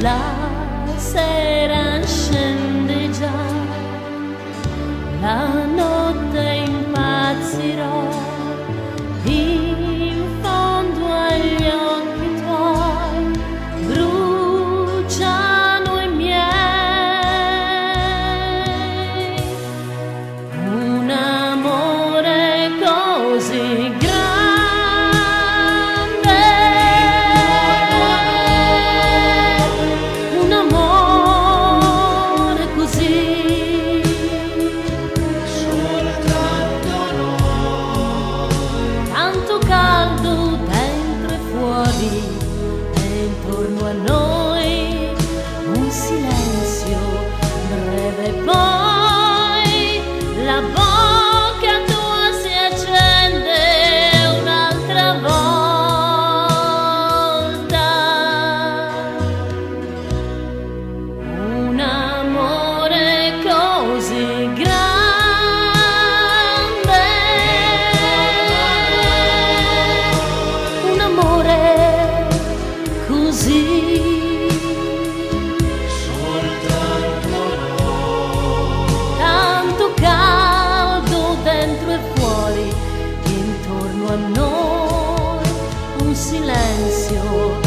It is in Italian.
La sera scende già, la notte impazzirò, in fondo agli occhi tuoi bruciano i miei. Un amore così grande, un amore così, soltanto noi, tanto caldo dentro e fuori, e intorno a noi un silenzio breve, poi la bocca tua si accende un'altra volta. Un amore così grande, un amore così, soltanto noi, tanto caldo dentro e fuori, intorno a noi un silenzio